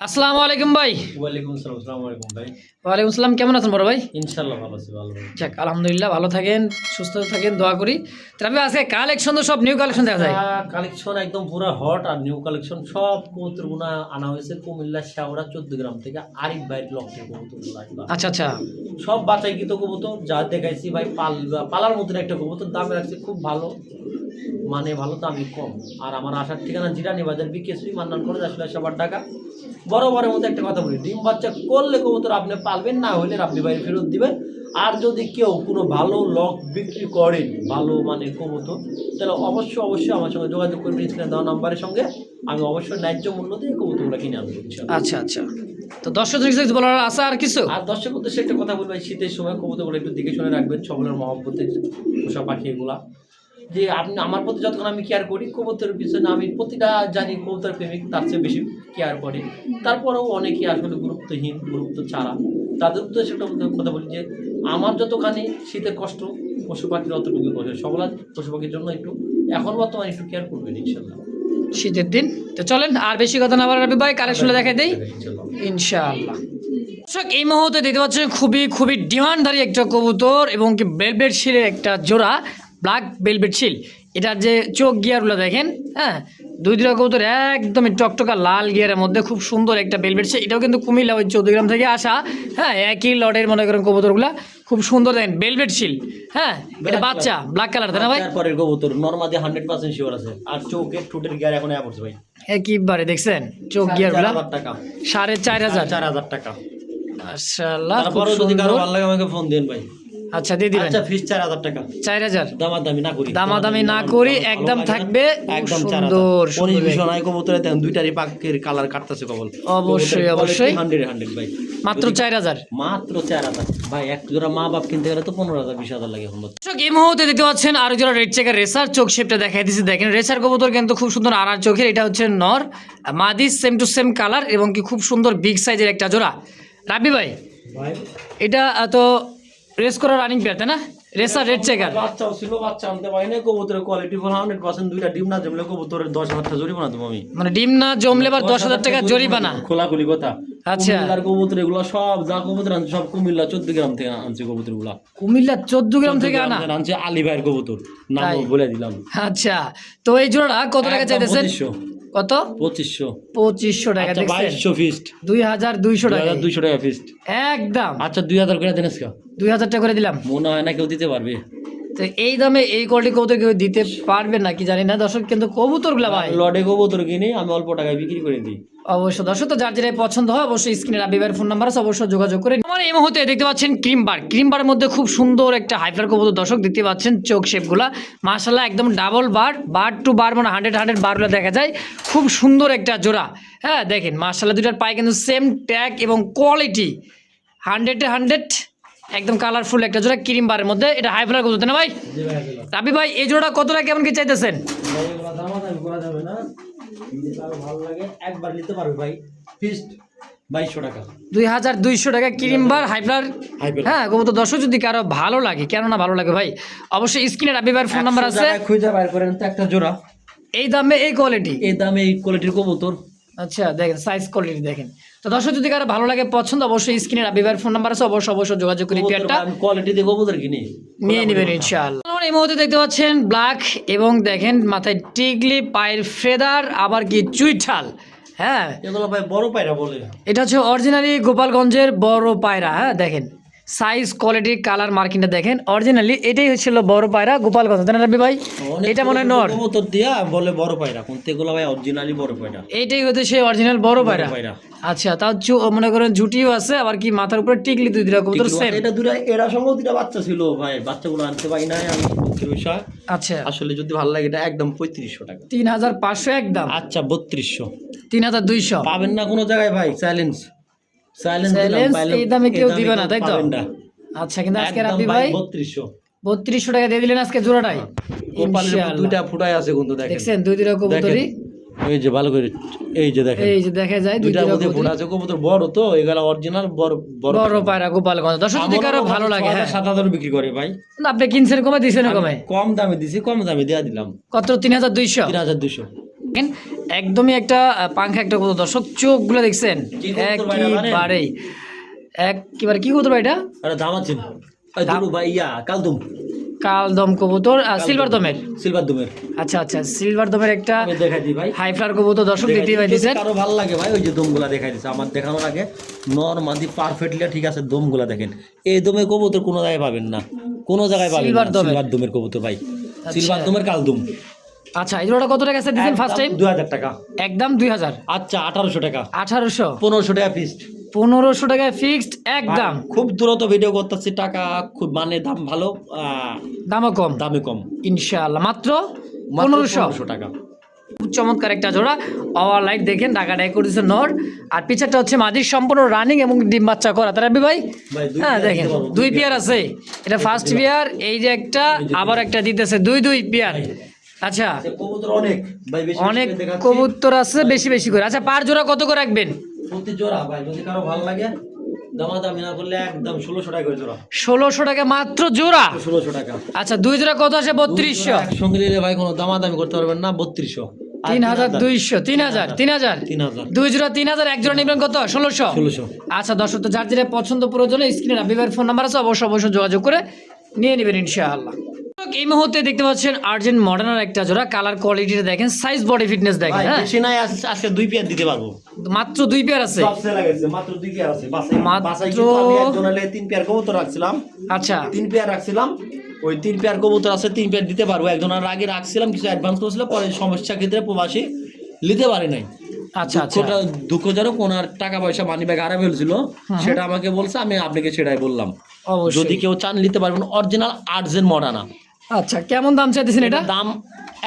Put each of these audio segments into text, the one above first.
আসসালামু আলাইকুম ভাই। ওয়ালাইকুম আসসালাম। আসসালামু আলাইকুম ভাই। ওয়ালাইকুম আসসালাম, কেমন আছেন বড় ভাই? ইনশাআল্লাহ ভালো আছি, ভালো ভাই। যাক আলহামদুলিল্লাহ, ভালো থাকেন, সুস্থ থাকেন, দোয়া করি। তবে আজকে কালেকশন তো সব নিউ কালেকশন দেখা যায়। কালেকশন একদম পুরো হট আর নিউ কালেকশন সব কবুতরগুলো আনা হয়েছে কুমিল্লা শেওড়া 14 গ্রাম থেকে আরিফ ভাইয়ের লক্ষ্যে কবুতরগুলো আসবে। আচ্ছা আচ্ছা, সব বাছাইকৃত কবুতর যা দেখাইছি ভাই, পালার মতন একটা কবুতর, দামে রাখছে খুব ভালো, মানে ভালো, দামি কম। আর আমার আসার ঠিকানা জিরানি বাজার বিকেএসপি মান্নান করে আসলে সবার টাকা। বরাবরের মধ্যে একটা কথা বলি, ডিম বাচ্চা করলে কবুতর আপনি পালবেন, না হলে আপনি ভাই ফেরত দিবেন। আর যদি কেউ কোনো ভালো লক বিক্রি করেন, ভালো মানে কবুতর, তাহলে অবশ্যই আমার সঙ্গে যোগাযোগ করবেন স্ক্রিনে দেওয়া নাম্বারের সঙ্গে। আমি অবশ্যই ন্যায্য মূল্য দিয়ে কবুতরগুলো কিনে আনবো। আচ্ছা আচ্ছা, তো দর্শক কিছু বলার আছে আর কিছু? আর দর্শক উদ্দেশ্যে একটা কথা বলবো, শীতের সময় কবুতরগুলো একটু দেখে শুনে রাখবেন, সকলের মহব্বতের পোষা পাখি এগুলা। যে আপনি আমার প্রতি যতক্ষণ আমি কেয়ার করি কবুতরের পিছনে, আমি প্রতিটা জানি কবুতর প্রেমিক তার চেয়ে বেশি কেয়ার করে। তারপরেও অনেকে আসলে গুরুত্বহীন, গুরুত্ব ছাড়া। তাদের উদ্দেশ্যে একটা কথা বলি যে আমার যতখানি শীতের কষ্ট পশু পাখির অতটুকু কষ্ট, সকল পশু পাখির জন্য একটু এখন বর্তমানে একটু কেয়ার করবেন ইনশাল্লাহ। শীতের দিন তো চলেন আর বেশি কথা না বলার রবি ভাই, কালেকশনটা দেখাই দেই ইনশাআল্লাহ। দর্শক এই মুহূর্তে দেখতে পাচ্ছেন খুবই ডিমান্ডধারী একটা কবুতর এবং কি বেলভেট শিলের একটা জোড়া, ব্ল্যাক বেলভেট শিল। এটার যে চোখ গিয়ারগুলো দেখেন, হ্যাঁ, দুইটা কবুতর একদম টকটকা লাল গিয়ারের মধ্যে খুব সুন্দর একটা বেলভেট শিল। এটাও কিন্তু কুমিল্লা ওই 14 গ্রাম থেকে আসা, হ্যাঁ, একই লটের মনে করেন কবুতরগুলা খুব সুন্দর দেখেন বেলভেট শিল। হ্যাঁ, এটা বাচ্চা ব্ল্যাক কালার, তাই না ভাই? পরের কবুতর নরমাদি 100% শিওর আছে। আর চোখের ঠোঁটের গিয়ার এখন পড়ছে ভাই একইবারে দেখছেন চোখ গিয়ারগুলা 4,500 টাকা, 4,500 4,000 টাকা। মাশাআল্লাহ, খুব তারপরে যদি কারো সুন্দর। ভালো লাগে আমাকে ফোন দেন ভাই। আচ্ছা দিয়ে দিবেন। আচ্ছা ফিস 4,000 টাকা, 4,000 দামাদামি না করি একদম থাকবে একদম সুন্দর কোনি সুন্দর। বিষয় নাই কবুতরে দেন দুইটারই পাকের কালার কাটতেছে কবল। অবশ্যই 100 ভাই, মাত্র 4,000। মাত্র 4,000 ভাই। এক জোড়া মা বাপ কিনতে গেলে তো 15,000 20,000 লাগে এখন। দর্শক এই মুহূর্তে দেখতে পাচ্ছেন আরো জোড়া রেড চেকার রেসার, চোখ শেপটা দেখাই দিয়েছি দেখেন। রেসার কবুতর কিন্তু খুব সুন্দর আনার চোখের, এটা হচ্ছে নর, মাদি সেম টু সেম কালার এবং কি খুব সুন্দর বিগ সাইজের একটা জোড়া। রাবি ভাই ভাই এটা তো রেস করা রানিং পেয়ার, তাই না? রেসার রেড চেকার বাচ্চাও ছিল, বাচ্চা আনতে পারি না। কবুতরের কোয়ালিটি ফুল 100%। দুইটা ডিম না জমলে কবুতরের 10,000 টাকা জরিমানা দেবো আমি। মানে ডিম না জমলে বা 10,000 টাকা জরিমানা। খোলাখুলি কথা। আচ্ছা, কুমিল্লার কবুতর এগুলো সব যা কবুতর আনছে সব কুমিল্লা 14 গ্রাম থেকে আনছে কবুতর গুলা। কুমিল্লা 14 গ্রাম থেকে আনা আনছে আলী ভাইয়ের কবুতর, নাম তাই? বলে দিলাম। আচ্ছা, তো এই জোড়াটা কত টাকা চাইতেছেন? 2500 কত? 2500 টাকা। আচ্ছা, দেখছেন 2200 ফিস্ট, 2,200 টাকা, 200 টাকা ফিস্ট একদম। আচ্ছা 2000 করে দেন আজকে। 2,000 টাকা করে দিলাম। মনে হয় না কেউ দিতে পারবে। তো এই দামে এই কোয়ালিটি কবুতর কেউ দিতে পারবে না কি জানি না দর্শক, কিন্তু কবুতরগুলা ভাই লডে কবুতর কিনে আমি অল্প টাকায় বিক্রি করে দিই। অবশ্যই দর্শক, তো যার যেটা পছন্দ হয় অবশ্যই স্ক্রিনে রাবিবার ফোন নাম্বার আছে, অবশ্যই যোগাযোগ করে। আমার এই মুহূর্তে দেখতে পাচ্ছেন ক্রিমবারের মধ্যে খুব সুন্দর একটা হাইফ্লার কবুতর দর্শক, দেখতে পাচ্ছেন চোখ শেপগুলা মাশাআল্লাহ একদম ডাবল বার টু বার, মানে 100 বারগুলো দেখা যায়। খুব সুন্দর একটা জোড়া, হ্যাঁ দেখেন মাশাআল্লাহ দুটার পায়ে কিন্তু সেম ট্যাগ এবং কোয়ালিটি 100 একদম কালারফুল একটা জোড়া ক্রিমবারের মধ্যে। এটা হাইফ্লার কবুতর না ভাই? রাবি ভাই এই জোড়া কত টাকা কেমন কি চাইতেছেন? ভালো লাগে একবার নিতে পারবে ভাই, ফিস্ট 2200 টাকা। 2,200 টাকা ক্রিমবার হাইফ্লার। হ্যাঁ কবুতর দর্শক যদি কারো ভালো লাগে, কেন না ভালো লাগে ভাই, অবশ্যই স্ক্রিনে রাবি ভাইয়ের ফোন নাম্বার আছে, খুঁজে বাইর করেন তো একটা জোড়া এই দামে এই কোয়ালিটি, এই দামে এই কোয়ালিটির কবুতর। আচ্ছা দেখেন সাইজ কোয়ালিটি দেখেন। তো দর্শক যদি কারো ভালো লাগে পছন্দ, অবশ্যই স্ক্রিনে রাবি ভাইয়ের ফোন নাম্বার আছে, অবশ্যই যোগাযোগ করে পেয়ারটা কোয়ালিটি দিয়ে কবুতর কিনে নিয়ে নেবেন ইনশাআল্লাহ। আমার এই মুহূর্তে দেখতে পাচ্ছেন ব্ল্যাক এবং দেখেন মাথায় টিকলি, পায়ের ফেদার, আবার কি চুইঠাল। হ্যাঁ এগুলো ভাই বড় পায়রা বলে। এটা হচ্ছে অরিজিনালি গোপালগঞ্জের বড় পায়রা। হ্যাঁ দেখেন সাইজ কোয়ালিটি কালার মার্কিংটা দেখেন, অরিজিনালি এটাই হচ্ছিল বড় পায়রা গোপালগঞ্জ, তাই না রবি ভাই? এটা মনে হয় নর কবুতর দিয়া বলে বড় পায়রা, কোনতে এগুলো ভাই অরিজিনালি বড় পায়রা। এইটাই হচ্ছে সেই অরিজিনাল বড় পায়রা। আচ্ছা, তাও মনে করেন ঝুটিও আছে, আবার কি মাথার উপরে টিকলি দুই দিরা কবুতর সেম। এটা দুটা এরা সঙ্গে দুটা বাচ্চা ছিল ভাই, বাচ্চাগুলো আনতে পারি নাই আমি বিষয়। আচ্ছা আসলে যদি ভালো লাগে এটা একদম 3500 টাকা। 3,500 একদম। আচ্ছা 3200, 3,200 পাবেন না কোনো জায়গায় ভাই। চ্যালেঞ্জ এই দামে কেউ দিবে না, তাই তো? আচ্ছা, কিন্তু আজকে রাবি ভাই 3200 টাকা দিয়ে দিলেন আজকে জোড়াটাই। ইনশাআল্লাহ দুইটা ফুটাই আছে কিন্তু দেখছেন দুই দিরা কবুতরই, এই যে ভালো করে, এই যে দেখেন, এই যে দেখা যায় দুইটা মধ্যে ফুটা আছে কবুতর বড়, তো এগুলা অরিজিনাল বড় বড় পায়রা গোপালগঞ্জ। দর্শক যদি কারো ভালো লাগে, হ্যাঁ 7,000 বিক্রি করে ভাই। আপনি কিনছেন কমে দিছেন কমে? কম দামে দিছি, কম দামে দেয়া দিলাম। কত? 3,200। 3,200 দেখেন, একদমই একটা পাংখা একটা কবুতর দর্শক, চোখগুলো দেখছেন কি কবুতর ভাই এটা জানেন? একেবারে কি কবুতর ভাই এটা? আরে দাম আছে ভাই কালদম কালদম কবুতর সিলভার দমের। সিলভার দুমের আচ্ছা আচ্ছা, সিলভার দমের একটা আমি দেখাই দিই ভাই, হাই ফ্লার কবুতর দর্শক দেখতেই পাইতেছেন। কারো ভালো লাগে ভাই, ওই যে দমগুলা দেখাই দিচ্ছে আমার দেখানোর আগে, নরমালি পারফেক্টলি ঠিক আছে। দমগুলা দেখেন, এই দমে কবুতর কোনো জায়গায় পাবেন না, কোনো জায়গায় পাবেন না। সিলভার দমের। সিলভার দমের কবুতর ভাই, সিলভার দমের কালদম। আচ্ছা, এই জোড়াটা কত টাকা আছে দিয়েছেন ফার্স্ট টাইম? 2000 টাকা। একদম 2000। আচ্ছা 1800 টাকা। 1800। 1500 টাকা ফিক্সড। 1500 টাকায় ফিক্সড একদম। খুব দ্রুত ভিডিও করতেছি, টাকা খুব মানে দাম ভালো, দামও কম, দামে কম, ইনশাআল্লাহ মাত্র মাত্র 1500 টাকা। খুব চমৎকার একটা জোড়া। পাওয়ার লাইট দেখেন, ঢাকা করেছে নর, আর পিছারটা হচ্ছে মাদির সম্পূর্ণ রানিং এবং ডিম বাচ্চা করা। তারা ভাই ভাই, হ্যাঁ দেখেন, দুই পেয়ার আছে, এটা ফার্স্ট পেয়ার, এই যে একটা, আবার একটা দিতেছে, দুই পেয়ার। আচ্ছা, কবুতর অনেক ভাই, বেশি অনেক বেশি দেখাচ্ছি। কবুতর আছে বেশি বেশি করে। আচ্ছা, পার জোড়া কত করে রাখবেন? প্রতি জোড়া ভাই যদি কারো ভালো লাগে দামাদামি না করলে একদম 1600 টাকা করে জোড়া। 1600 টাকা মাত্র জোড়া। 1600 টাকা। আচ্ছা, দুই জোড়া কত আসে? 3200। একসঙ্গে নিলে ভাই কোনো দামাদামি করতে পারবেন না, 3200। 3200, 3000, 3000, 3000। দুই জোড়া 3000, এক জোড়া নেবেন কত? 1600। 1600। আচ্ছা দর্শক, তো যার যেটা পছন্দ প্রয়োজন স্ক্রিনে রাবিবার ফোন নাম্বার আছে, অবশ্যই যোগাযোগ করে নিয়ে নেবেন ইনশাআল্লাহ। এই মুহূর্তে দেখতে পাচ্ছেন আর্জেন্ট মডার্নার একটা জোড়া, কালার কোয়ালিটিটা দেখেন, সাইজ বডি ফিটনেস দেখেন। ভাই হ্যাঁ, বেশি নাই, আজকে 2 পেয়ার দিতে পারবো। মাত্র 2 পেয়ার আছে। সব সেল গেছে, মাত্র 2 পেয়ার আছে। মাত্র- বাসায় কিন্তু আমি একজন হলে 3 পেয়ার কবুতর রাখছিলাম। আচ্ছা 3 পেয়ার রাখছিলাম, ওই 3 পেয়ার কবুতর আছে, 3 পেয়ার দিতে পারবো। একজনের আগে রাখছিলাম, কিছু অ্যাডভান্স করেছিল, পরে সমস্যা ক্ষেত্রে প্রবাসী নিতে পারে নাই। আচ্ছা আচ্ছা, দুঃখজনক, ওনার টাকা পয়সা মানি ব্যাগ হারা ফেলছিল, সেটা আমাকে বলছে, আমি আপনাকে সেটাই বললাম। অবশ্যই। যদি কেউ চান নিতে পারবেন, অরিজিনাল আর্জেন্ট মডার্না। আচ্ছা, কেমন দাম চাইতেছেন এটা? দাম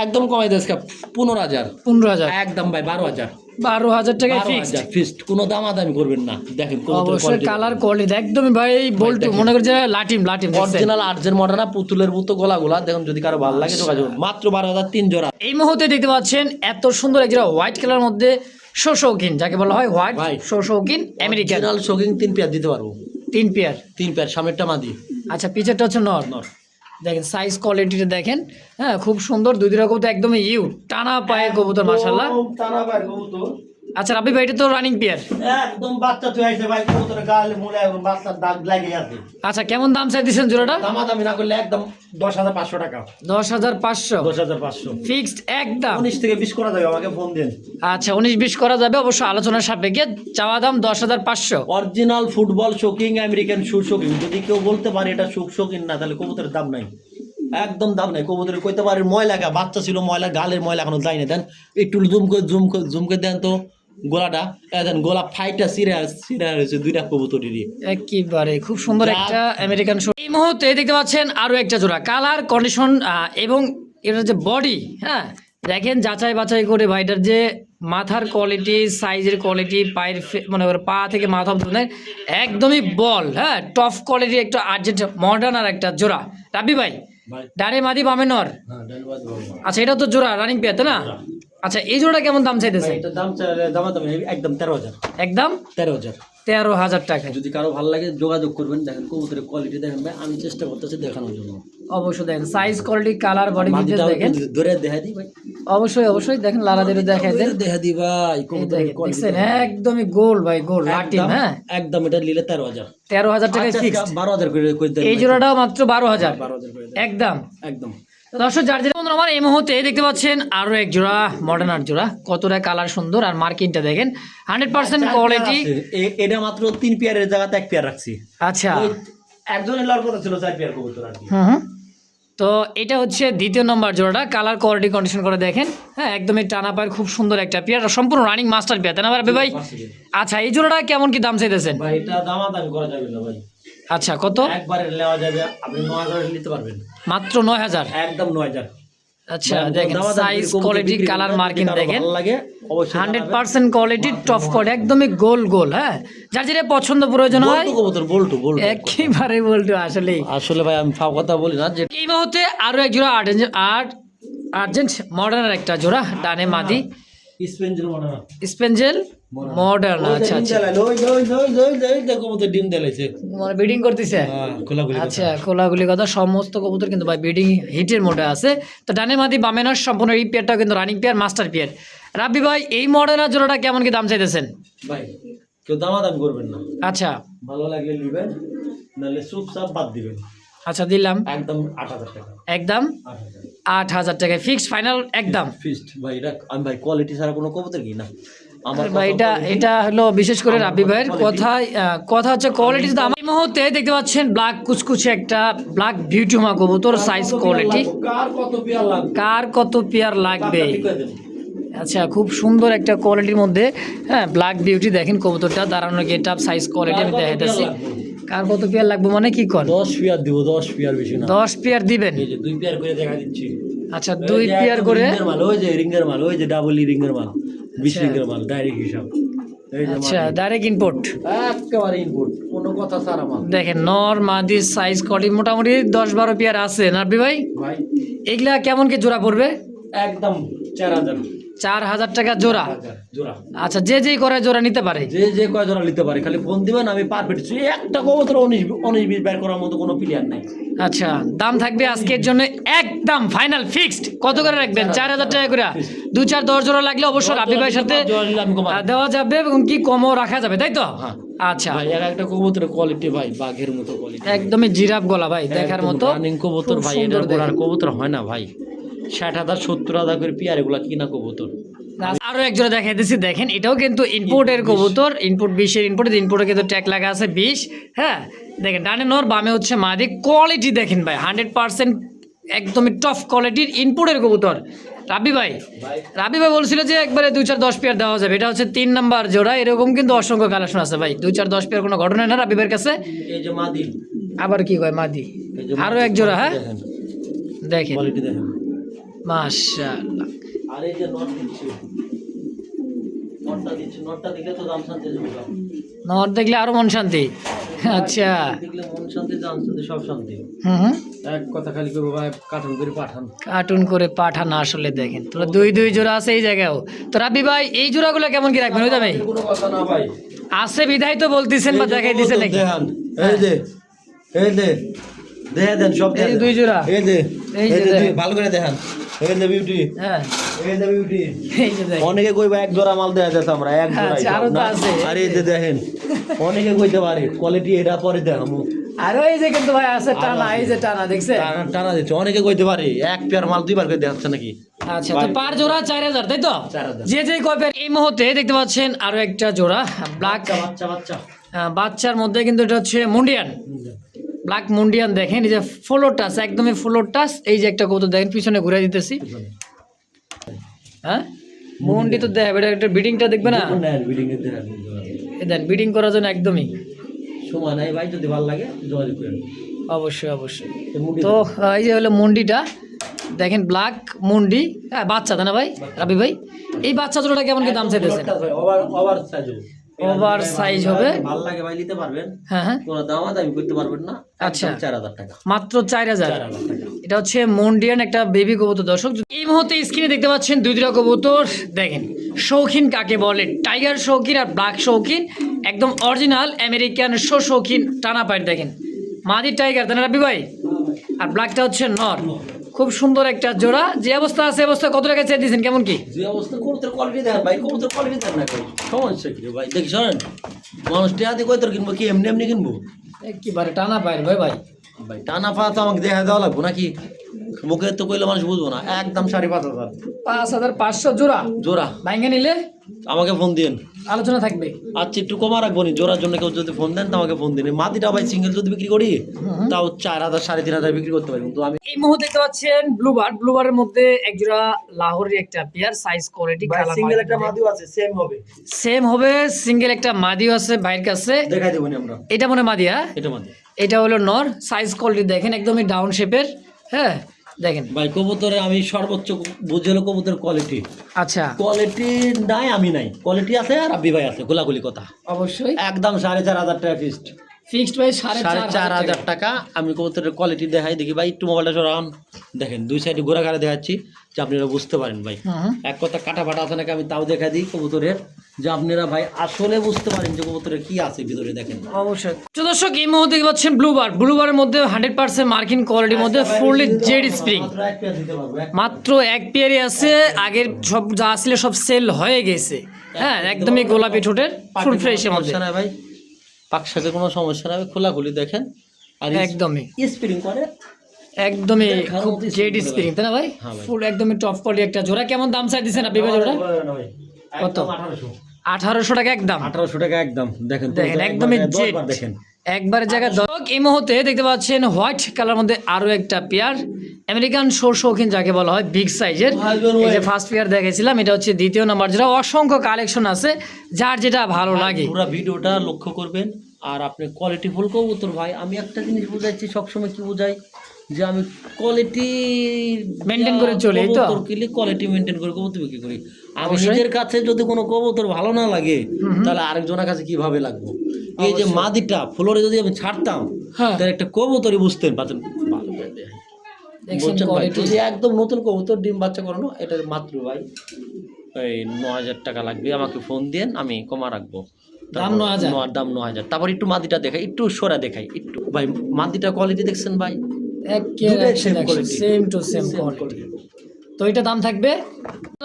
একদম কমাই দিয়েছে, 15000। 15000 একদম ভাই 12000। 12000 টাকায় ফিক্সড। ফিক্সড, কোনো দামাদামি করবেন না। দেখেন অবশ্যই কালার কোয়ালিটি একদমই ভাই বলটু, মনে করি যে লাটিম দেখছেন। অরিজিনাল আর্জেন্ট মডার্না, পুতুলের মতো গলাগুলা দেখুন, যদি কারো ভালো লাগে যোগাযোগ। মাত্র 12000, 3 জোড়া। এই মুহূর্তে দেখতে পাচ্ছেন এত সুন্দর এক জোড়া হোয়াইট কালার মধ্যে শৌখিন, যাকে বলা হয় হোয়াইট ভাই, শৌখিন আমেরিকান, অরিজিনাল শোকিং 3 পেয়ার দিতে পারবো। 3 পেয়ার। 3 পেয়ার, সামনেরটা মাদি। আচ্ছা, পিছেরটা হচ্ছে নর। নর। দেখেন সাইজ কোয়ালিটিটা দেখেন, হ্যাঁ খুব সুন্দর। দুই রকম তো একদমই টানা পায়ে কবুতর মাশাআল্লাহ। একদম টানা পায়ের কবুতর। আচ্ছা রাবি ভাই, এটা তো রানিং পেয়ার। একদম বাচ্চা তুই আইছে ভাই, কবুতরের গালে মুলে এবং বাচ্চার দাগ লাগে আছে। আচ্ছা, কেমন দাম চাইতেছেন জোড়াটা? দামাদামি না করলে একদম 10500 টাকা। 10500 10500 ফিক্সড একদম। 19 থেকে 20 করা যাবে, আমাকে ফোন দেন। আচ্ছা, 19-20 করা যাবে, অবশ্য আলোচনার সাপেক্ষে। চাওয়া দাম 10500। অরিজিনাল ফুটবল শোকিং আমেরিকান শু শোকিং। যদি কেউ বলতে পারে এটা শুক শোকিং না, তাহলে কবুতরের দাম নাই, একদম দাম নাই। কবুতরের কইতে পারে ময়লা, বাচ্চা ছিল ময়লা, গালের ময়লা এখনো যায় না। দেন একটু জুম করে দেন তো গোলাটা, দেন গোলা ফাইটা সিরে হয়েছে 2টা কবুতরেরই। একেবারে খুব সুন্দর একটা আমেরিকান শো। এই মুহূর্তে দেখতে পাচ্ছেন আরো একটা জোড়া, কালার কন্ডিশন এবং এটার যে বডি, হ্যাঁ দেখেন যাচাই বাছাই করে ভাইটার যে মাথার কোয়ালিটি, সাইজের কোয়ালিটি, পায়ের মনে করে পা থেকে মাথা পর্যন্ত একদমই বল, হ্যাঁ টপ কোয়ালিটির একটা আর্জেন্ট মডার্ন আর একটা জোড়া। রাবি ভাই, ডানে মাদি বামে নর। আচ্ছা, এটা তো জোড়া রানিং পেয়ার, তাই না? আচ্ছা, এই জোড়া কেমন দাম চাইতেছে? এটা দাম একদম 13000। একদম 13000। 13000 টাকা। যদি কারো ভালো লাগে যোগাযোগ করবেন। দেখেন কবুতরের কোয়ালিটি দেখেন ভাই, আমি চেষ্টা করতেছি দেখানোর জন্য। অবশ্যই দেখেন size quality, colour, body fitness দেখেন। ধরে দেখা দিই ভাই, অবশ্যই দেখেন, লালা দেবে দেখাই দেন। দেখা দিই ভাই, কবুতরের কোয়ালিটি দেখছেন একদমই গোল ভাই, গোল লাটিম। হ্যাঁ একদম, এটা নিলে 13000। 13000 টাকায় আচ্ছা, ফিক্সড। 12000 করে দেন। এই জোড়াটাও মাত্র 12000 12000 করে দেন একদম। একদম। তো দর্শক, যার যেটা বন্ধুরা আমার এই মুহূর্তে দেখতে পাচ্ছেন আরো এক জোড়া মডার্নার জোড়া, কতটা কালার সুন্দর, আর মার্কিংটা দেখেন 100% কোয়ালিটি। এটা মাত্র 3 পেয়ারের জায়গাতে 1 পেয়ার রাখছি। আচ্ছা, একজনের লড় কথা ছিল 4 পেয়ার কবুতর আর কি। হুম। তো এটা হচ্ছে দ্বিতীয় নম্বর জোড়াটা, কালার কোয়ালিটি কন্ডিশন করে দেখেন, হ্যাঁ একদমই টানা পায়ের খুব সুন্দর একটা পেয়ার, সম্পূর্ণ রানিং মাস্টার পেয়ার, তাই না ভাই? আচ্ছা, এই জোড়াটা কেমন কি দাম চাইতেছেন? ভাই এটা দামাদামি করা যাবে না ভাই। আচ্ছা, কত? একবারে নেওয়া যাবে, আপনি 9000 নিতে পারবেন। মাত্র 9000 একদম 9000। আচ্ছা, দেখেন সাইজ কোয়ালিটি, কালার মার্কিং দেখেন, ভালো লাগে অবশ্যই 100% কোয়ালিটি, টপ কোয়ালিটি, একদমই গোল, হ্যাঁ যার যেটা পছন্দ প্রয়োজন হয়। বলটু একেবারে বলটু আসলে ভাই, আমি ফাও কথা বলি না। যে এই মুহূর্তে আরো এক জোড়া আর্জেন্ট মডার্নের একটা জোড়া, ডানে মাদি স্পেঞ্জেল মনে হয়। স্পেঞ্জেল মডার্ন, আচ্ছা আচ্ছা, কবুতর ডিম দেলাইছে মানে ব্রিডিং করতেছে। খোলাখুলি আচ্ছা, খোলাগুলি কথা, সমস্ত কবুতর কিন্তু ভাই ব্রিডিং হিটের মোডে আছে। তো ডানে মাদি বামে নর সম্পূর্ণ এই পেয়ারটাও কিন্তু রানিং পেয়ার, মাস্টার পেয়ার। রাব্বি ভাই এই মডেলের জোড়াটা কেমন কি দাম চাইতেছেন? ভাই কেউ দামাদাম করবেন না, আচ্ছা ভালো লাগলে নিবেন, নাহলে চুপচাপ বাদ দিবেন। আচ্ছা, দিলাম একদম 8,000 টাকা, একদম 8,000 টাকায় ফিক্সড ফাইনাল একদম। ফিক্সড ভাই। এটা আমি ভাই কোয়ালিটি ছাড়া কোনো কবুতর কি না আমার ভাই এটা হলো বিশেষ করে রাব্বি ভাইয়ের কথা হচ্ছে কোয়ালিটি। আমি এই মুহূর্তে দেখতে পাচ্ছেন ব্ল্যাক কুচকুচে একটা ব্ল্যাক বিউটিমা কবুতর, সাইজ কোয়ালিটি কার কত পেয়ার লাগবে, কার কত পেয়ার লাগবে। ঠিক করে দেন। আচ্ছা, খুব সুন্দর একটা কোয়ালিটির মধ্যে, হ্যাঁ, ব্ল্যাক বিউটি দেখেন কবুতরটা, দাঁড়ানো গেট আপ, সাইজ কোয়ালিটি আমি দেখাইতেছি। কার কত পেয়ার লাগবে মানে কি কর? 10 পেয়ার দিব, 10 পেয়ার বেশি না। 10 পেয়ার দিবেন? এই যে 2 পেয়ার করে দেখা দিচ্ছি। আচ্ছা, 2 পেয়ার করে। রিংয়ের মাল, ওই যে রিংয়ের মাল, ওই যে ডাবল রিংয়ের মাল, 20 রিংয়ের মাল, ডাইরেক্ট হিসাব। এই যে আচ্ছা, ডাইরেক্ট ইম্পোর্ট, একেবারে ইনপুট, কোনো কথা ছাড়া মাল। দেখেন নর মাদি সাইজ কোয়ালিটি মোটামুটি 10-12 পেয়ার আছে নাব্বি ভাই। ভাই এগুলা কেমন কি জোড়া পড়বে? একদম 4,000 4,000 টাকা জোড়া। জোড়া। আচ্ছা, যে যেই করে জোড়া নিতে পারে? যে কয় জোড়া নিতে পারে, খালি ফোন দিবেন, আমি পারফেক্ট। একটা কবুতর 19-20 বের করার মতো কোনো প্লেয়ার নাই। আচ্ছা, দাম থাকবে আজকের জন্য একদম ফাইনাল ফিক্সড। কত করে রাখবেন? 4,000 টাকা করে। 2-4-10 জোড়া লাগলে অবশ্যই রাব্বি ভাইয়ের সাথে দেওয়া যাবে এবং কি কমও রাখা যাবে, তাই তো? আচ্ছা ভাই, একটা কবুতরের কোয়ালিটি ভাই বাঘের মতো কোয়ালিটি, একদমই জিরাফ গলা ভাই, দেখার মতো রানিং কবুতর ভাই। এটা গোড়ার কবুতর হয় না ভাই, 60,000 70,000 করে পেয়ার, এগুলা কিনা কবুতর। আরো এক জোড়া দেখাই দিচ্ছি, দেখেন এটাও কিন্তু ইম্পোর্টের কবুতর, ইম্পোর্ট 20-এর ইম্পোর্টে কিন্তু ট্যাগ লাগা আছে 20। হ্যাঁ, দেখেন ডানে নর বামে হচ্ছে মাদি, কোয়ালিটি দেখেন ভাই 100% একদমই টপ কোয়ালিটির ইম্পোর্টের কবুতর। রাব্বি ভাই বলছিল যে একবারে 2-4-10 পেয়ার দেওয়া যাবে, এটা হচ্ছে 3 নাম্বার জোড়া। এরকম কিন্তু অসংখ্য কালেকশন আছে ভাই, 2-4-10 পেয়ার কোনো ঘটনা না রাব্বি ভাইয়ের কাছে। এই যে মাদি, আবার কি কয় মাদি, এই যে আরো এক জোড়া। হ্যাঁ, দেখেন কোয়ালিটি দেখেন মাশাআল্লাহ। আর এই যে নট দিচ্ছে, নটটা দিলে তো দাম শান্তি যাবে, নর দেখলে আরো মন শান্তি। আচ্ছা, দেখলে মন শান্তি, দাম শান্তি, সব শান্তি। হুম, এক কথা খালি করবো ভাই, কার্টুন করে পাঠান, কার্টুন করে পাঠান। আসলে দেখেন তোরা 2 জোড়া আছে এই জায়গাও। তো রাব্বি ভাই এই জোড়াগুলো কেমন কি রাখবেন? ওই দামে কোনো কথা না ভাই, আছে বিধায় তো বলতেছেন বা দেখাই দিছেন নাকি? দেখেন এই যে দেখে দেন সব, এই 2 জোড়া, এই যে এই যে দেখেন। ভালো করে দেখেন, এই যে বিউটি, হ্যাঁ, এই যে বিউটি। এই যে দেখেন। অনেকে কইবা এক জোড়া মাল দেয়া যেত, আমরা এক জোড়া। আচ্ছা, আরো তো আছে। আর এই যে দেখেন, অনেকে কইতে পারে কোয়ালিটি এটা পরে দেখামু, আরো এই যে কিন্তু ভাই আছে টানা, এই যে টানা দেখছেন? টানা দিচ্ছে। অনেকে কইতে পারে এক পেয়ার মাল 2 বার করে দেখাচ্ছে নাকি। আচ্ছা, তো পার জোড়া 4,000, তাই তো? 4,000। যে যে কয় পেয়ার। এই মুহূর্তে দেখতে পাচ্ছেন আরো একটা জোড়া ব্ল্যাক বাচ্চা বাচ্চার মধ্যে, কিন্তু এটা হচ্ছে মুন্ডিয়ান, ব্ল্যাক মুন্ডিয়ান। দেখেন এই যে ফ্লোর টাচ, একদমই ফ্লোর টাচ। এই যে একটা কবুতর দেখেন, পিছনে ঘুরে দিতেছি। হ্যাঁ, মুন্ডি তো দেখ, এটা একটা বিডিংটা দেখবে না? এই দেন বিডিং করার জন্য একদমই সময় নাই ভাই, যদি ভালো লাগে যোগাযোগ করেন। অবশ্যই। তো এই যে হলো মুন্ডিটা, দেখেন ব্ল্যাক মুন্ডি, হ্যাঁ, বাচ্চা তাই না ভাই রাব্বি ভাই? এই বাচ্চা জোড়াটা কেমন কি দাম চাইতেছেন? ওভার সাইজ হবে, ভালো লাগে ভাই নিতে পারবেন। হ্যাঁ, কোনো দামাদামি করতে পারবেন না। আচ্ছা, 4,000 টাকা, মাত্র 4,000। 4,000 টাকা। এটা হচ্ছে মন্ডিয়ান একটা বেবি কবুতর। দর্শক এই মুহূর্তে স্ক্রিনে দেখতে পাচ্ছেন 2 কবুতর। দেখেন শৌখিন কাকে বলে, টাইগার শৌখিন আর ব্ল্যাক শৌখিন, একদম অরিজিনাল আমেরিকান শৌখিন টানা পাইট। দেখেন মাদি টাইগার তাই না রাব্বি ভাই? আর ব্ল্যাকটা হচ্ছে নর। খুব সুন্দর একটা জোড়া। যে অবস্থা আছে অবস্থা কত টাকা চেয়ে দিয়েছেন, কেমন কি? যে অবস্থা কবুতর কোয়ালিটি দেখেন ভাই, কবুতর কোয়ালিটি দেখেন না, সমস্যা কি রে ভাই? দেখি শোনেন, মানুষ টিয়াতে কবুতর কিনবো কি এমনি কিনবো? একেবারে টানা পাইট ভাই। ভাই টানা পা তো আমাকে দেখা দেওয়া লাগবো নাকি? মুখে তো কইলে মানুষ বুঝবো না। একদম 5,500 5,500 জোড়া জোড়া। ভাঙ্গে নিলে আমাকে ফোন দিন, আলোচনা থাকবে। আচ্ছা একটু কমা রাখবো নি, জোড়ার জন্য কেউ যদি ফোন দেন তো আমাকে ফোন দিন। মাটিটা ভাই সিঙ্গেল যদি বিক্রি করি তাও 4,000 3,500 বিক্রি করতে পারি, কিন্তু আমি এই মুহূর্তে দেখতে পাচ্ছেন ব্লুবারের মধ্যে এক জোড়া লাহোরের একটা পেয়ার, সাইজ কোয়ালিটি সিঙ্গেল একটা মাদিও আছে, সেম হবে। সিঙ্গেল একটা মাদিও আছে ভাইয়ের কাছে, দেখাই দেবো নি আমরা। এটা মনে মাদিয়া, এটা মাদি, এটা হলো নর। সাইজ কোয়ালিটি দেখেন একদমই ডাউন শেপের। হ্যাঁ, দেখেন ভাই কবুতরে আমি সর্বোচ্চ বুঝে হলো কবুতর কোয়ালিটি। আচ্ছা, কোয়ালিটি নাই আমি নাই, কোয়ালিটি আছে আর রাব্বি ভাই আছে, গোলাগুলি কথা। অবশ্যই একদম 4,500 টাকা ফিক্সড ভাই, 4,500 টাকা। আমি কবুতরের কোয়ালিটি দেখাই, দেখি ভাই একটু মোবাইলটা সরান, দেখেন 2 সাইডে ঘোরাঘাড়া দেখাচ্ছি যে আপনারা বুঝতে পারেন ভাই। এক কথা কাটা ফাটা আছে নাকি আমি তাও দেখা দিই কবুতরের। যে আপনারা ভাই আসলে বুঝতে পারেন যে কবুতরের কি আছে ভিতরে দেখেন। অবশ্যই। তো দর্শক এই মুহূর্তে দেখতে পাচ্ছেন ব্লুবারের মধ্যে 100% মার্কিন কোয়ালিটির মধ্যে ফুললি জেড স্প্রিং, মাত্র এক পেয়ার দিতে পারবো, মাত্র এক পেয়ারই আছে। আগের সব যা আসলে সব সেল হয়ে গেছে। হ্যাঁ, একদমই গোলাপি ঠোঁটের ফুল ফ্রেশের মধ্যে। সমস্যা নাই ভাই, পাক সাথে কোনো সমস্যা নাই, খোলাখুলি দেখেন। আর একদমই স্প্রিং করে একদমই খুব জেড স্প্রিং, তাই না ভাই? হ্যাঁ ভাই। ফুল একদমই টপ কোয়ালিটি একটা জোড়া। কেমন দাম চাই দিচ্ছেন আপনি ভাই জোড়া? কত? 1800 টাকা একদম। 1800 টাকা একদম। দেখেন দেখেন একদমই জেড, দেখেন একবারে জায়গা দর্শক এই মুহূর্তে দেখতে পাচ্ছেন হোয়াইট কালার মধ্যে আরো একটা পেয়ার আমেরিকান শৌখিন যাকে বলা হয়, বিগ সাইজের। এই যে ফার্স্ট পেয়ার দেখেছিলাম, এটা হচ্ছে দ্বিতীয় নাম্বার জোড়া। অসংখ্য কালেকশন আছে, যার যেটা ভালো লাগে পুরো ভিডিওটা লক্ষ্য করবেন। আর আপনি কোয়ালিটি ফুল কবুতর ভাই, আমি একটা জিনিস বুঝাচ্ছি সবসময়, কি বুঝাই যে আমি কোয়ালিটি মেনটেন করে চলি, এই তো কোয়ালিটি মেনটেন করে কবুতর বিক্রি করি। আমি নিজের কাছে যদি কোনো কবুতর ভালো না লাগে তাহলে আরেকজনের কাছে কিভাবে লাগবো? এই যে মাদিটা ফ্লোরে যদি আমি ছাড়তাম তাহলে একটা কবুতরই বুঝতেন পারতেন ভালো করে দেয়। বলছেন ভাই, যদি একদম নতুন কবুতর ডিম বাচ্চা করানো, এটা মাত্র ভাই এই 9000 টাকা লাগবে। আমাকে ফোন দেন, আমি কমা রাখবো। দাম 9000, দাম 9000। তারপর একটু মাদিটা দেখাই, একটু সরা দেখাই একটু ভাই। মাদিটা কোয়ালিটি দেখছেন ভাই, সেম টু সেম কোয়ালিটি। তো এটা দাম থাকবে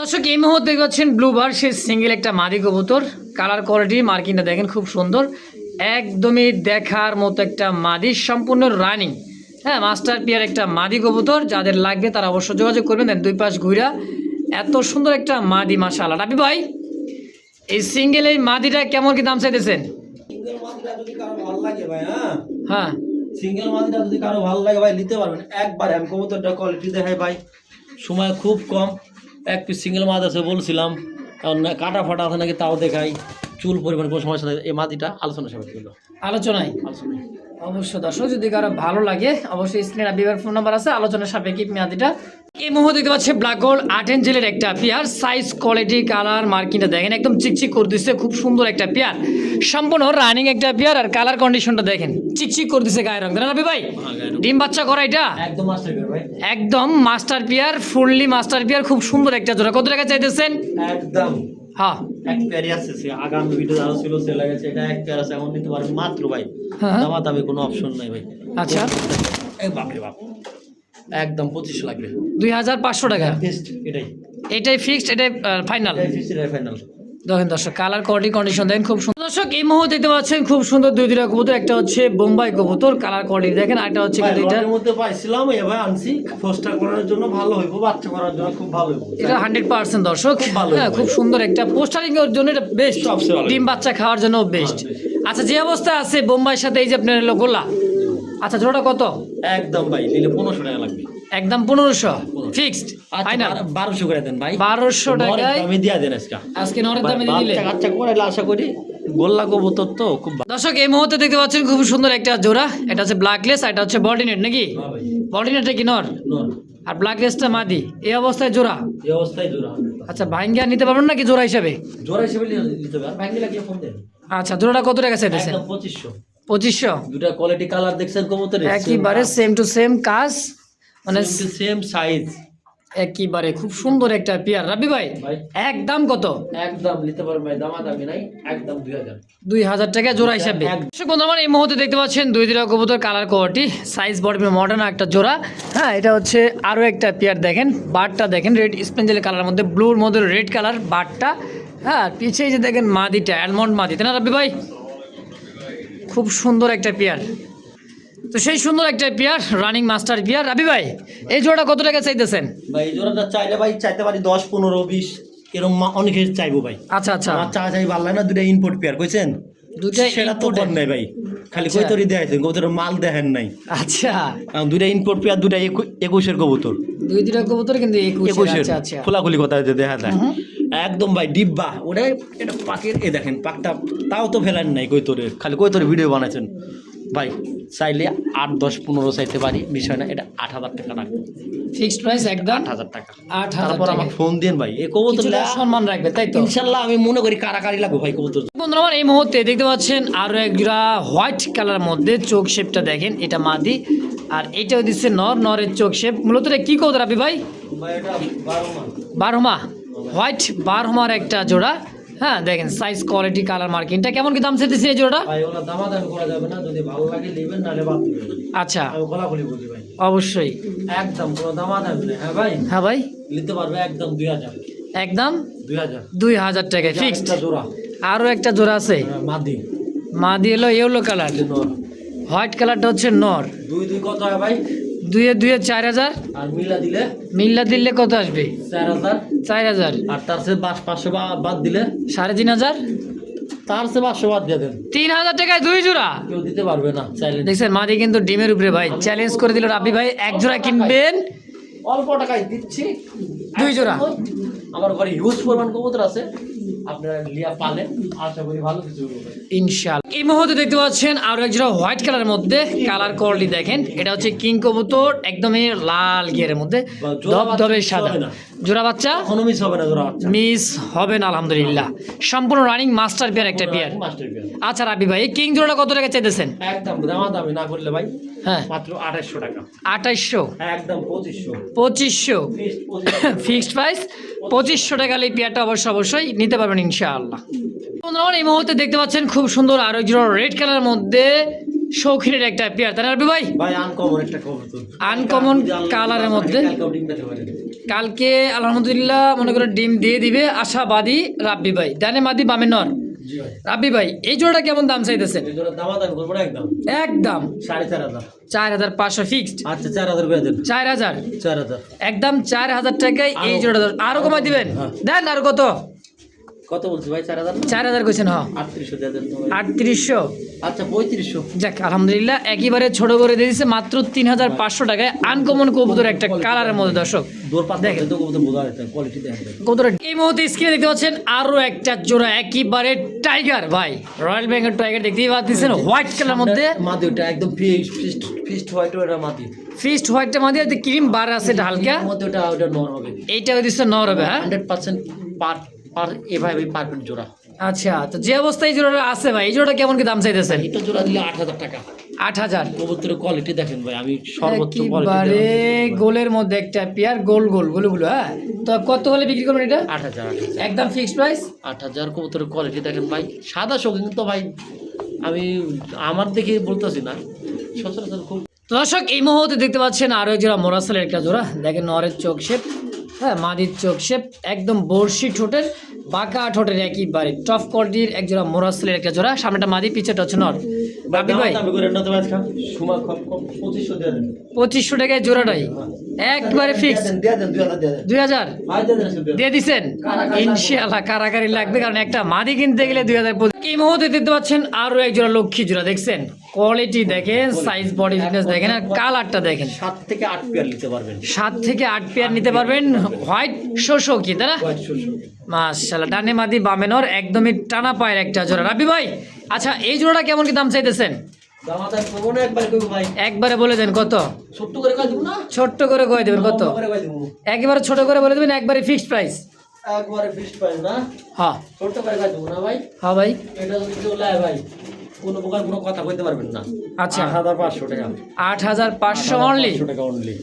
দর্শক এই মুহূর্তে দেখতে পাচ্ছেন ব্লুবার, সে সিঙ্গেল একটা মাদি কবুতর। কালার কোয়ালিটি মার্কিংটা দেখেন খুব সুন্দর, একদমই দেখার মতো একটা মাদি, সম্পূর্ণ রানিং। হ্যাঁ, মাস্টার পিয়ার একটা মাদি কবুতর। যাদের লাগবে তারা অবশ্যই যোগাযোগ করবেন। দেন দুই পাশ ঘুরা এত সুন্দর একটা মাদি, মাশাআল্লাহ। রাবি ভাই, এই সিঙ্গেল এই মাদিটা কেমন কি দাম চাইতেছেন? সিঙ্গেল মাদিটা যদি কারো ভালো লাগে ভাই, হ্যাঁ সিঙ্গেল মাদিটা যদি কারো ভালো লাগে ভাই নিতে পারবেন একবারে। আমি কবুতরটা কোয়ালিটি দেখাই ভাই, সময় খুব কম। এক পিস সিঙ্গেল মাদ আছে বলছিলাম, কাটা ফাটা আছে নাকি তাও দেখাই। চুল পরিমাণ কোনো সমস্যা নেই। এই মাদিটা আলোচনা সাপেক্ষে হলো, আলোচনায় অবশ্যই। দর্শক যদি কারো ভালো লাগে অবশ্যই স্ক্রিনে বিভার ফোন নাম্বার আছে, আলোচনার সাপেক্ষে মেয়াদিটা। এই মুহূর্তে দেখতে পাচ্ছি ব্ল্যাক গোল্ড 8 ইঞ্চের একটা পেয়ার, সাইজ কোয়ালিটি কালার মার্কিংটা দেখেন একদম চিকচিক করে দিচ্ছে, খুব সুন্দর একটা পেয়ার, সম্পূর্ণ রানিং একটা পেয়ার। আর কালার কন্ডিশনটা দেখেন চিকচিক করে দিচ্ছে গায়ের রং, রাবি ভাই? ডিম বাচ্চা করা এটা একদম মাস্টার পেয়ার ভাই, একদম master pair, fully master pair, খুব সুন্দর একটা জোড়া। কত টাকা চাইতেছেন? একদম হ্যাঁ এক পেয়ারই আছে, আগামী ভিডিও আরো ছিল সেল হয়ে গেছে। এটা এক পেয়ার আছে, এখন নিতে পারবেন মাত্র ভাই, দামাদামি কোনো অপশন নাই ভাই। আচ্ছা, এই বাপ রে বাপ, একদম 2500 লাগবে, 2500 টাকা। ফিক্সড এটাই, এটাই ফিক্সড, এটাই ফাইনাল। এটাই ফিক্সড, এটাই ফাইনাল। দেখেন দর্শক কালার কোয়ালিটি কন্ডিশন দেখেন খুব সুন্দর। দর্শক এই মুহূর্তে দেখতে পাচ্ছেন খুব সুন্দর দুইটা কবুতর, একটা হচ্ছে বোম্বাই কবুতর, কালার কোয়ালিটি দেখেন, আর একটা হচ্ছে কিন্তু এটার মধ্যে পাইছিলাম এভাবে আনছি, পোস্টার করার জন্য ভালো হইব, বাচ্চা করার জন্য খুব ভালো হইব। এটা 100% দর্শক, ভালো হ্যাঁ খুব সুন্দর একটা পোস্টারিং এর জন্য এটা বেস্ট, সবচেয়ে ভালো। ডিম বাচ্চা খাওয়ার জন্য বেস্ট। আচ্ছা, যে অবস্থা আছে বোম্বাইয়ের সাথে এই যে আপনার হলো গোলা, আচ্ছা জোড়াটা কত? একদম ভাই নিলে 1500 টাকা লাগবে, একদম 1500 ফিক্সড ফাইনাল। 1200 করে দেন ভাই, 1200 টাকায় আমি দিয়া দেন আজকে নরের দামে দিয়ে দিলে। বাচ্চা করাইলে আশা করি গোল্লা কবুতর তো খুব ভালো। দর্শক এই মুহূর্তে দেখতে পাচ্ছেন খুব সুন্দর একটা জোড়া, এটা হচ্ছে ব্ল্যাকলেস, এটা হচ্ছে বডিনেট নাকি? বডিনেটটা কি নর আর ব্ল্যাকলেসটা মাদি, এই অবস্থায় জোড়া। এই অবস্থায় জোড়া। আচ্ছা, ভাঙ্গিয়া নিতে পারবেন নাকি জোড়া হিসাবে? জোড়া হিসেবে নিতে হবে, আর ভাঙি লাগিয়ে ফোন দেন। আচ্ছা, জোড়াটা কত টাকা চাইতেছেন? একদম 2500। 2500 দুটা কোয়ালিটি কালার দেখছেন কবুতরের, একেবারে সেম টু সেম কাজ, মানে সেম সাইজ, একেবারে খুব সুন্দর একটা পেয়ার। রাবি ভাই একদম কত? একদম নিতে পারবেন ভাই, দামাদামি নাই, একদম 2000। 2000 টাকা জোড়া হিসাবে। বন্ধুরা এই মুহূর্তে দেখতে পাচ্ছেন দুইটা কবুতর, colour quality size body modern একটা জোড়া। হ্যাঁ, এটা হচ্ছে আরও একটা পেয়ার, দেখেন বারটা দেখেন রেড স্পেঞ্জেল কালার মধ্যে, ব্লুর মধ্যে রেড কালার বারটা। হ্যাঁ, পিছিয়ে যে দেখেন মাদিটা অ্যালমন্ড মাদি, তাই না রাবি ভাই? খুব সুন্দর একটা পেয়ার। তো সেই সুন্দর একটা পেয়ার, রানিং মাস্টার পেয়ার। রাবি ভাই এই জোড়া কত টাকা চাইতেছেন? ভাই এই জোড়াটা চাইলে ভাই চাইতে পারি 10, 15, 20 এরকম অনেকে চাইবো ভাই। আচ্ছা আচ্ছা, আমার চাই ভালো লাগে না, দুটা ইম্পোর্ট পেয়ার কইছেন, দুটা সেটা তো কর নাই ভাই, খালি কইতরি দেখাইছেন, কবুতরের মাল দেখেন নাই। আচ্ছা, দুটা ইম্পোর্ট পেয়ার, দুটা 21-এর কবুতর, দুইটা কবুতর কিন্তু 21-এর। আচ্ছা আচ্ছা, খোলাখুলি কথা দেখা যায় একদম ভাই, ডিব্বা ওটা, এটা পাকের, এ দেখেন পাকটা তাও তো ফেলেন নাই কইতরে, খালি কইতরে ভিডিও বানাইছেন ভাই। চাইলে 8, 10, 15 চাইতে পারি, বিষয় না, এটা 8000 টাকা রাখবো, ফিক্সড প্রাইস একদম 8000 টাকা। 8000 তারপর টাকা আমাকে ফোন দেন ভাই, এই কবুতর সম্মান রাখবে, তাই তো ইনশাল্লাহ আমি মনে করি কারাকারি লাগবে ভাই কবুতর। বন্ধুরা আমার এই মুহূর্তে দেখতে পাচ্ছেন আরো একটা হোয়াইট কালার মধ্যে, চোখ শেপটা দেখেন, এটা মাদি আর এটাও দিচ্ছে নর, নরের চোখ শেপ। মূলত এটা কি কবুতর রাবি ভাই? ভাই এটা 12 মাস, বারহমা হোয়াইট বারহমার একটা জোড়া। হ্যাঁ দেখেন সাইজ কোয়ালিটি কালার মার্কিংটা কেমন কি দাম চাইতেছি এই জোড়াটা? ভাই ওগুলো দামাদামি করা যাবে না, যদি ভালো লাগে নেবেন, নাহলে বাদ দিবেন। আচ্ছা আমি খোলাখুলি বলি ভাই, অবশ্যই। একদম কোনো দামাদামি নেই। হ্যাঁ ভাই, হ্যাঁ ভাই, নিতে পারবে একদম 2000, একদম 2000 2000 টাকায় ফিক্সড। একটা জোড়া। আরও একটা জোড়া আছে, মাদি মাদি হলো ইয়েলো কালার, নর। হোয়াইট কালারটা হচ্ছে নর। দুই দুই কত হয় ভাই? দুয়ে দুয়ে 4000, আর মিলা দিলে মিল্লা দিলে কত আসবে? 4000। 4000, আর তার সে 500 বাদ দিলে 3500, তার সে 500 বাদ দিয়ে দেন। 3000 টাকায় দুই জোড়া। কেউ দিতে পারবে না চাইলে। দেখছেন মাদি কিন্তু ডিমের উপরে ভাই, চ্যালেঞ্জ করে দিল রাব্বি ভাই, এক জোড়া কিনবেন অল্প টাকায় দিচ্ছি, দুই জোড়া। আমার ঘরে হিউজ পরিমাণ কবুতর আছে, আপনারা লিয়া পালেন, আশা করি ভালো কিছু হবে ইনশাআল্লাহ। এই মুহূর্তে দেখতে পাচ্ছেন আরো এক জোড়া হোয়াইট কালারের মধ্যে, কালার কোয়ালিটি দেখেন, এটা হচ্ছে কিং কবুতর, একদমই লাল গিয়ারের মধ্যে, ধবধবে সাদা জোড়া বাচ্চা, কোনো মিস হবে না জোড়া বাচ্চা, মিস হবে না আলহামদুলিল্লাহ। সম্পূর্ণ রানিং মাস্টার পেয়ার একটা পেয়ার। Master pair. আচ্ছা রাব্বি ভাই, এই কিং জোড়াটা কত টাকা চাইতেছেন? একদম দামাদামি না করলে ভাই, হ্যাঁ মাত্র 2800 টাকা। 2800, একদম 2500 2500 ফিক্সড 2500। ফিক্সড প্রাইস 2500 টাকা। এই পেয়ারটা অবশ্যই নিতে পারবেন ইনশাআল্লাহ। বন্ধুরা এই মুহূর্তে দেখতে পাচ্ছেন খুব সুন্দর আরো এক জোড়া রেড কালারের মধ্যে শৌখিনের একটা পেয়ার, তাই না রাব্বি ভাই? ভাই আনকমন একটা কবুতর, আনকমন কালারের মধ্যে। কালকেও ডিম পেতে পারে। কালকে আলহামদুলিল্লাহ মনে করে ডিম দিয়ে দিবে আশাবাদী রাব্বি ভাই। ডানে মাদি বামে নর। জি ভাই, রাব্বি ভাই এই জোড়াটা কেমন দাম চাইতেছেন? এই জোড়া দামাদামি করবো না, একদম একদম 4500। 4500 ফিক্সড। আচ্ছা 4000 করে দেন। 4000, 4000 একদম 4000 টাকায় এই জোড়াটা। আরো কমাই দিবেন? হ্যাঁ। দেন আর কত? কত বলছি ভাই? 4000 না? 4000 কইছেন? হ্যাঁ 3800 দিয়ে দেন তো ভাই। 3800। আচ্ছা 3500। যাক আলহামদুলিল্লাহ, একেবারে ছোট করে দিয়ে দিচ্ছে মাত্র 3500 টাকায়। আনকমন কবুতর একটা কালারের মধ্যে দর্শক দূর পাতা দেখেন তো কবুতর বোঝা যাচ্ছে, কোয়ালিটি দেখেন। কবুতর এই মুহূর্তে স্ক্রিনে দেখতে পাচ্ছেন আরো একটা জোড়া একেবারে টাইগার ভাই, রয়্যাল বেঙ্গল টাইগার দেখতেই পাচ্ছেন, হোয়াইট কালার মধ্যে। মাদি ওটা একদম ফিস্ট হোয়াইট, ওটা মাদি ফিস্ট হোয়াইটটা মধ্যে ক্রিম বার আছে এটা হালকা, মধ্যে ওটা নর হবে। এইটা দিচ্ছে নর হবে। হ্যাঁ 100% পার এভাবে পারফেক্ট জোড়া। আচ্ছা, তো যে অবস্থায় এই জোড়াটা আছে ভাই, এই জোড়াটা কেমন কি দাম চাইতেছেন? এটা জোড়া দিলে 8000 টাকা। 8000। কবুতরের কোয়ালিটি দেখেন ভাই, আমি সর্বোচ্চ একেবারে গোলের মধ্যে একটা পেয়ার, গোল গোল গুলো। হ্যাঁ তো কত হলে বিক্রি করবেন এটা? 8000। একদম ফিক্সড প্রাইস 8000। কবুতরের কোয়ালিটি দেখেন ভাই, সাদা শৌখিন তো ভাই, আমি আমার দেখে বলতেছি না, সচরাচর খুব। দর্শক এই মুহূর্তে দেখতে পাচ্ছেন আরো এক জোড়া মোরাসেলের একটা জোড়া, দেখেন নরের চোখ শেপ, হ্যাঁ মাদির চোখ শেপ, একদম বর্ষি ঠোঁটের, বাঁকা ঠোঁটের একেবারে টপ কোয়ালিটির এক জোড়া মোরাসেলের একটা জোড়া। সামনেটা মাদি, পিছেটা হচ্ছে নর। রাব্বি ভাই 2500 টাকায় জোড়াটাই একবারে ফিক্স। 2000 দিয়ে দিচ্ছেন ইনশাআল্লাহ। কারাকারি লাগবে, কারণ একটা মাদি কিনতে গেলে 2000। এই মুহূর্তে দেখতে পাচ্ছেন আরো এক জোড়া লক্ষ্মী জোড়া, দেখছেন কোয়ালিটি দেখেন, সাইজ বডি ফিটনেস দেখেন, আর কালারটা দেখেন। 7 থেকে 8 পেয়ার নিতে পারবেন। 7 থেকে 8 পেয়ার নিতে পারবেন। হোয়াইট শোষো কি তাই না? মাশাআল্লাহ, ডানে মাদি বামে নর, একদমই টানা পায়ের একটা জোড়া। রাব্বি ভাই আচ্ছা এই জোড়াটা কেমন কি দাম চাইতেছেন? দামাদার করবো না, একবার করবো ভাই। একবারে বলে দেন কত? ছোট্ট করে কয় দিব না, ছোট্ট করে কয়ে দেবেন কত? করে কয় দিব, একেবারে ছোট করে বলে দেবেন, একবারে ফিক্সড প্রাইস। একবারে ফিক্সড প্রাইস না। হ্যাঁ ছোট্ট করে কয় দিব না ভাই। হ্যাঁ ভাই, এটা যদি কেউ নেয় ভাই, কোনো প্রকার কোনো কথা কইতে পারবেন না। আচ্ছা 8500 টাকা। 8500 অনলি। 8500 টাকা অনলি।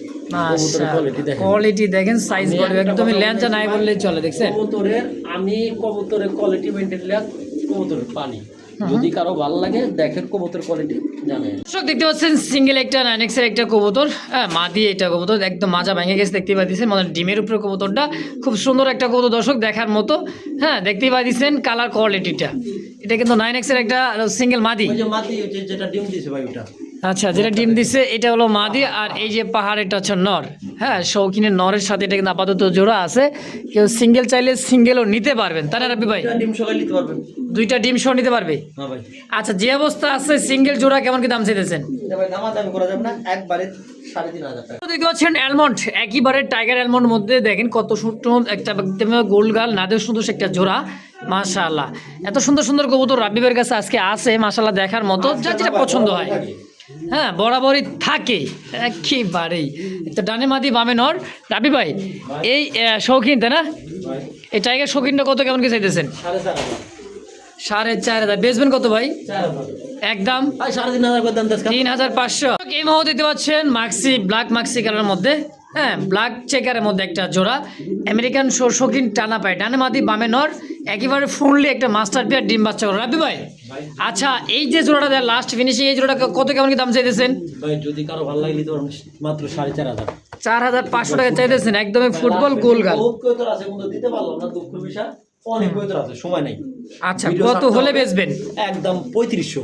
কোয়ালিটি দেখেন, সাইজ বডি একদমই ল্যাঞ্চা নাই বললেই চলে। দেখছেন কবুতরের, আমি কবুতরের কোয়ালিটি মেইনটেইন করে কবুতরের পানি, যদি কারো ভালো লাগে দেখেন কবুতরের কোয়ালিটি জানেন। দর্শক দেখতে পাচ্ছেন সিঙ্গেল একটা 9X এর একটা কবুতর, হ্যাঁ মাদি এটা কবুতর, একদম মাজা ভেঙে গেছে দেখতেই পাচ্ছেন, মানে ডিমের উপরে কবুতরটা খুব সুন্দর একটা কবুতর দর্শক, দেখার মতো। হ্যাঁ দেখতেই পাচ্ছেন কালার কোয়ালিটিটা, এটা কিন্তু 9X এর একটা সিঙ্গেল মাদি। ওই যে মাদি যেটা ডিম দিয়েছে ভাই ওটা। আচ্ছা, যেটা ডিম দিচ্ছে এটা হলো মাদি, আর এই যে পাহাড় এটা হচ্ছে নর। হ্যাঁ শৌখিনের নরের সাথে এটা কিন্তু আপাতত জোড়া আছে, কেউ সিঙ্গেল চাইলে সিঙ্গেলও নিতে পারবেন, তাই না রাব্বি ভাই? ডিম সকালে নিতে পারবেন, 2টা ডিম সহ নিতে পারবে। হ্যাঁ ভাই। আচ্ছা যে অবস্থা আছে সিঙ্গেল জোড়া কেমন কি দাম চাইতেছেন? এটা ভাই দামাদামি করা যাবে না, একবারে 3500 টাকা। দেখতে পাচ্ছেন অ্যালমন্ড, একেবারে টাইগার অ্যালমন্ড মধ্যে দেখেন কত সুন্দর একটা গোল গাল নাদের সুন্দর একটা জোড়া। মাশাআল্লাহ, এত সুন্দর সুন্দর কবুতর রাব্বি ভাইয়ের কাছে আজকে আছে, মাশাআল্লাহ দেখার মতো, যার যেটা পছন্দ হয়। হ্যাঁ বরাবরই থাকে একেবারেই। তো ডানে মাদি বামে নর। রাব্বি ভাই এই শৌখিন তাই না, এই টাইগার শৌখিনটা কত কেমন কি চাইতেছেন? 4500। বেচবেন কত ভাই? 4000। একদম 3500 করে দাম। 3500। এই মুহূর্তে দেখতে পাচ্ছেন মাক্সি, ব্ল্যাক মাক্সি কালারের মধ্যে, হ্যাঁ, ব্ল্যাক চেকারের মধ্যে একটা জোড়া আমেরিকান শৌখিন টানা পায়, ডানে মাদি বামে নর, একেবারে ফুললি একটা মাস্টার পেয়ার ডিম বাচ্চা করে। রাব্বি ভাই আচ্ছা, এই যে জোড়াটা দেয় লাস্ট ফিনিশিং, এই জোড়াটা কত কেমন কি দাম চাইতেছেন? ভাই যদি কারো ভালো লাগে নিতে পারেন মাত্র 4,500। 4,500 টাকা চাইতেছেন, একদমই ফুটবল গোল গাল। বহুত কয়তর আছে কিন্তু দিতে পারলাম না, দুঃখ বিষয়। অনেক কয়তর আছে, সময় নেই। আচ্ছা, কত হলে বেচবেন? একদম 3500।